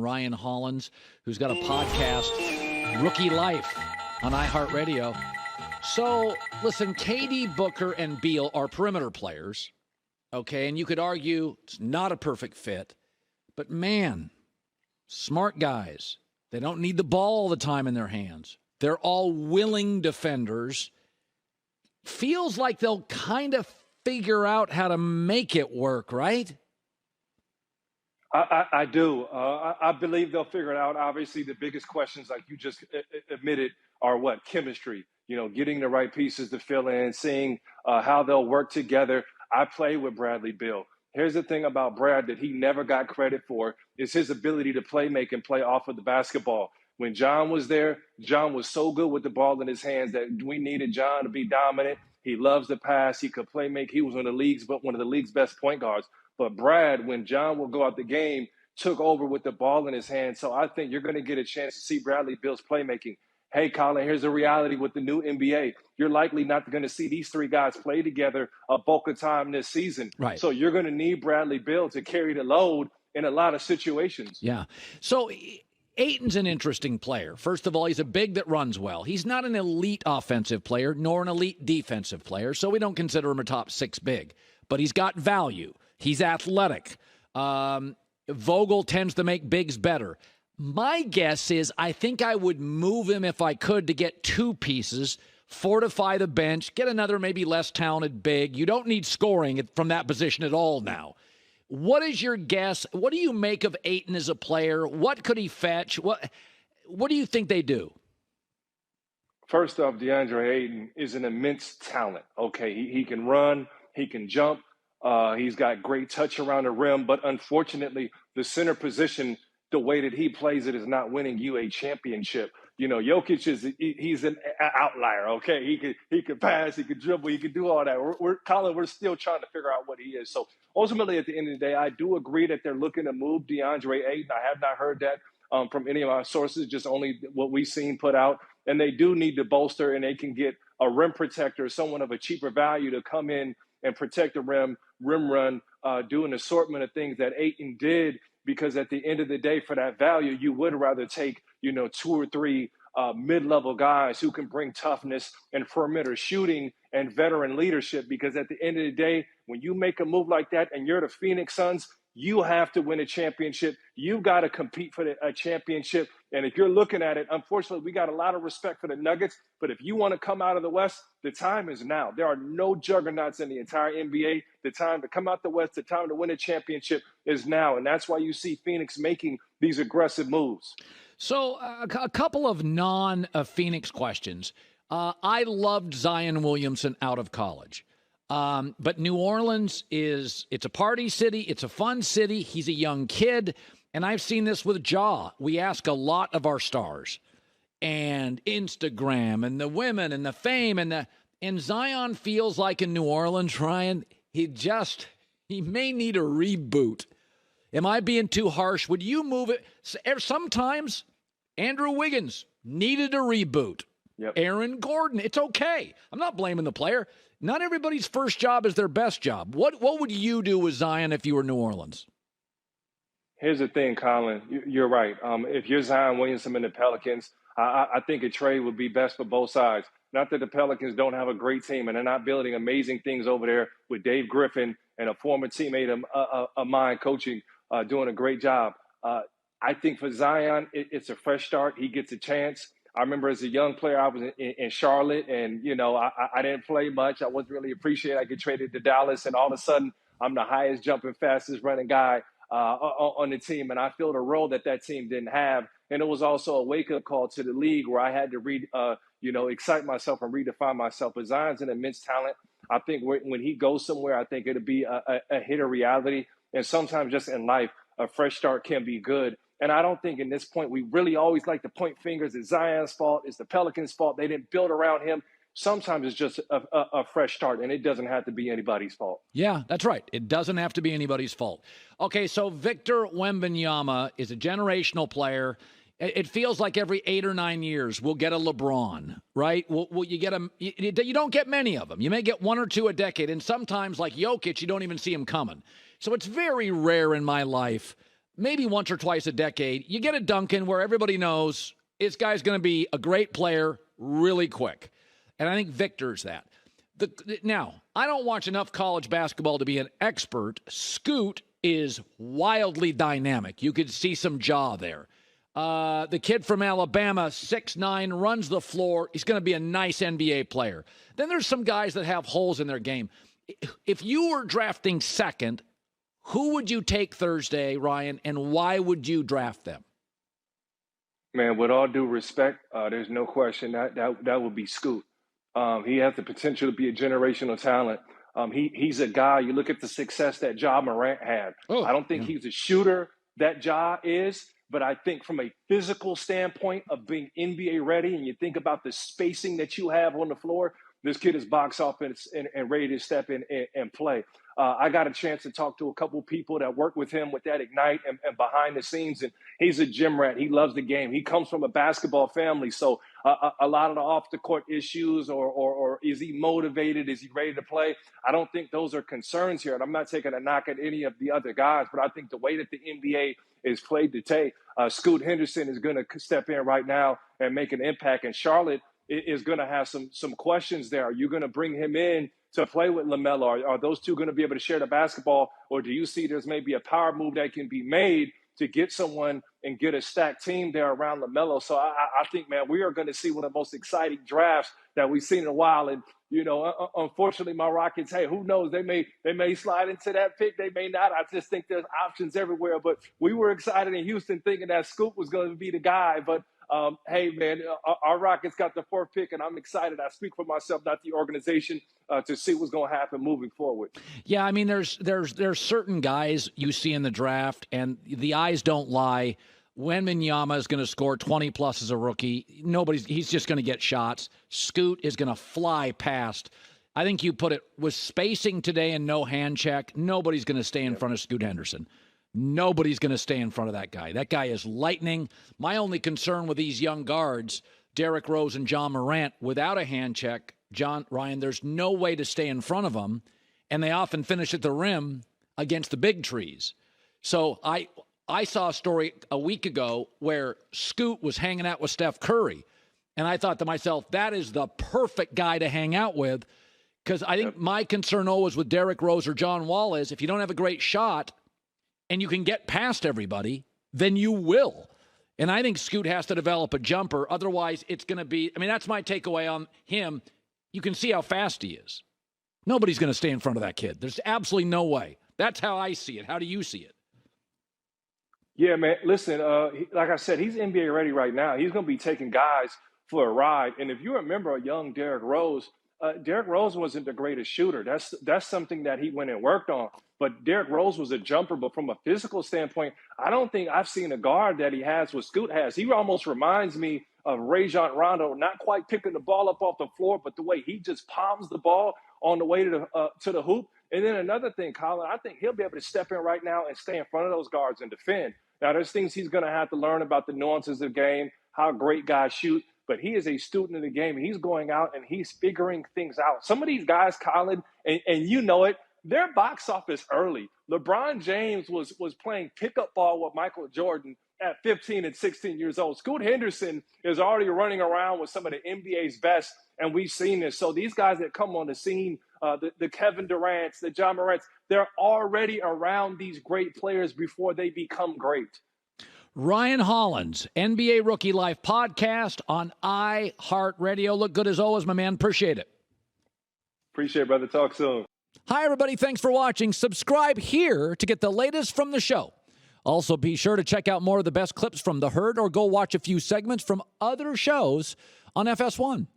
Ryan Hollins, who's got a podcast, Rookie Life, on iHeartRadio. So, listen, KD, Booker, and Beal are perimeter players, okay? And you could argue it's not a perfect fit. But, man, smart guys. They don't need the ball all the time in their hands. They're all willing defenders. Feels like they'll kind of figure out how to make it work, right? I do. I believe they'll figure it out. Obviously, the biggest questions, like you just admitted, are what? Chemistry. You know, getting the right pieces to fill in, seeing how they'll work together. I play with Bradley Beal. Here's the thing about Brad that he never got credit for is his ability to play make and play off of the basketball. When John was there, John was so good with the ball in his hands that we needed John to be dominant. He loves the pass. He could play make. He was one of the league's best point guards. But Brad, when John would go out the game, took over with the ball in his hands. So I think you're going to get a chance to see Bradley Beal's playmaking. Hey, Colin, here's the reality with the new NBA. You're likely not going to see these three guys play together a bulk of time this season. Right. So you're going to need Bradley Beal to carry the load in a lot of situations. Yeah. So Ayton's an interesting player. First of all, he's a big that runs well. He's not an elite offensive player, nor an elite defensive player, so we don't consider him a top six big. But he's got value. He's athletic. Vogel tends to make bigs better. My guess is I think I would move him if I could to get two pieces, fortify the bench, get another maybe less talented big. You don't need scoring from that position at all now. What is your guess? What do you make of Ayton as a player? What could he fetch? What do you think they do? First off, Deandre Ayton is an immense talent. Okay, he can run, he can jump, he's got great touch around the rim, but unfortunately, the center position, the way that he plays it, is not winning you a championship. You know, Jokic he's an outlier. Okay, he could pass, he could dribble, he could do all that. We're still trying to figure out what he is. So ultimately, at the end of the day, I do agree that they're looking to move Deandre Ayton. I have not heard that from any of our sources, just only what we've seen put out. And they do need to bolster, and they can get a rim protector, someone of a cheaper value to come in and protect the rim run, do an assortment of things that Ayton did. Because at the end of the day, for that value, you would rather take, two or three mid-level guys who can bring toughness and perimeter shooting and veteran leadership. Because at the end of the day, when you make a move like that and you're the Phoenix Suns, you have to win a championship. You've got to compete for a championship. And if you're looking at it, unfortunately, we got a lot of respect for the Nuggets. But if you want to come out of the West, the time is now. There are no juggernauts in the entire NBA. The time to come out the West, the time to win a championship is now. And that's why you see Phoenix making these aggressive moves. So a couple of non-Phoenix questions. I loved Zion Williamson out of college. But New Orleans it's a party city. It's a fun city. He's a young kid. And I've seen this with Ja. We ask a lot of our stars and Instagram and the women and the fame and Zion feels like in New Orleans, Ryan, he may need a reboot. Am I being too harsh? Would you move it? Sometimes Andrew Wiggins needed a reboot. Yep. Aaron Gordon, it's okay. I'm not blaming the player. Not everybody's first job is their best job. What would you do with Zion if you were New Orleans? Here's the thing, Colin. You're right. If you're Zion Williamson and the Pelicans, I think a trade would be best for both sides. Not that the Pelicans don't have a great team and they're not building amazing things over there with Dave Griffin and a former teammate of mine coaching, doing a great job. I think for Zion, it's a fresh start. He gets a chance. I remember as a young player, I was in Charlotte, and, I didn't play much. I wasn't really appreciated. I get traded to Dallas, and all of a sudden, I'm the highest jumping, fastest running guy on the team. And I filled a role that team didn't have. And it was also a wake-up call to the league where I had to excite myself and redefine myself. But Zion's an immense talent. I think when he goes somewhere, I think it'll be a hit of reality. And sometimes just in life, a fresh start can be good. And I don't think in this point we really always like to point fingers. It's Zion's fault. It's the Pelicans' fault. They didn't build around him. Sometimes it's just a fresh start, and it doesn't have to be anybody's fault. Yeah, that's right. It doesn't have to be anybody's fault. Okay, so Victor Wembanyama is a generational player. It feels like every 8 or 9 years we'll get a LeBron, right? You get him. You don't get many of them. You may get 1 or 2 a decade, and sometimes, like Jokic, you don't even see him coming. So it's very rare in my life maybe once or twice a decade, you get a Duncan where everybody knows this guy's going to be a great player really quick. And I think Victor's that. Now, I don't watch enough college basketball to be an expert. Scoot is wildly dynamic. You could see some jaw there. The kid from Alabama, 6'9", runs the floor. He's going to be a nice NBA player. Then there's some guys that have holes in their game. If you were drafting second, who would you take Thursday, Ryan, and why would you draft them? Man, with all due respect, there's no question that would be Scoot. He has the potential to be a generational talent. He's a guy, you look at the success that Ja Morant had. I don't think he's a shooter that Ja is, but I think from a physical standpoint of being NBA ready, and you think about the spacing that you have on the floor, this kid is box office and ready to step in and play. I got a chance to talk to a couple people that work with him with that Ignite and behind the scenes, and he's a gym rat. He loves the game. He comes from a basketball family, so a lot of the off-the-court issues or is he motivated? Is he ready to play? I don't think those are concerns here, and I'm not taking a knock at any of the other guys, but I think the way that the NBA is played today, Scoot Henderson is going to step in right now and make an impact, and Charlotte is going to have some questions there. Are you going to bring him in to play with LaMelo? Are those two going to be able to share the basketball, or do you see there's maybe a power move that can be made to get someone and get a stacked team there around LaMelo? So I think, man, we are going to see one of the most exciting drafts that we've seen in a while. And, unfortunately, my Rockets, hey, who knows? They may slide into that pick. They may not. I just think there's options everywhere. But we were excited in Houston thinking that Scoop was going to be the guy. But hey, man, our Rockets got the fourth pick, and I'm excited. I speak for myself, not the organization, to see what's going to happen moving forward. Yeah, I mean, there's certain guys you see in the draft, and the eyes don't lie. Wembanyama is going to score 20-plus as a rookie. He's just going to get shots. Scoot is going to fly past. I think you put it with spacing today and no hand check, nobody's going to stay in front of Scoot Henderson. Nobody's going to stay in front of that guy. That guy is lightning. My only concern with these young guards, Derrick Rose and Ja Morant, without a hand check, Ryan, there's no way to stay in front of them, and they often finish at the rim against the big trees. So I saw a story a week ago where Scoot was hanging out with Steph Curry, and I thought to myself, that is the perfect guy to hang out with, because I think my concern always with Derrick Rose or John Wall is if you don't have a great shot and you can get past everybody, then you will. And I think Scoot has to develop a jumper. Otherwise, it's going to be – that's my takeaway on him. You can see how fast he is. Nobody's going to stay in front of that kid. There's absolutely no way. That's how I see it. How do you see it? Yeah, man. Listen, like I said, he's NBA ready right now. He's going to be taking guys for a ride. And if you remember a young Derrick Rose wasn't the greatest shooter. That's something that he went and worked on. But Derrick Rose was a jumper. But from a physical standpoint, I don't think I've seen a guard that he has what Scoot has. He almost reminds me of Rajon Rondo, not quite picking the ball up off the floor, but the way he just palms the ball on the way to the hoop. And then another thing, Colin, I think he'll be able to step in right now and stay in front of those guards and defend. Now, there's things he's going to have to learn about the nuances of the game, how great guys shoot. But he is a student of the game. He's going out and he's figuring things out. Some of these guys, Colin, and you know it, they're box office early. LeBron James was playing pickup ball with Michael Jordan at 15 and 16 years old. Scoot Henderson is already running around with some of the NBA's best, and we've seen this. So these guys that come on the scene, the Kevin Durant's, the Ja Morant's, they're already around these great players before they become great. Ryan Hollins, NBA Rookie Life podcast on iHeartRadio. Look good as always, my man. Appreciate it. Appreciate it, brother. Talk soon. Hi, everybody. Thanks for watching. Subscribe here to get the latest from the show. Also, be sure to check out more of the best clips from The Herd or go watch a few segments from other shows on FS1.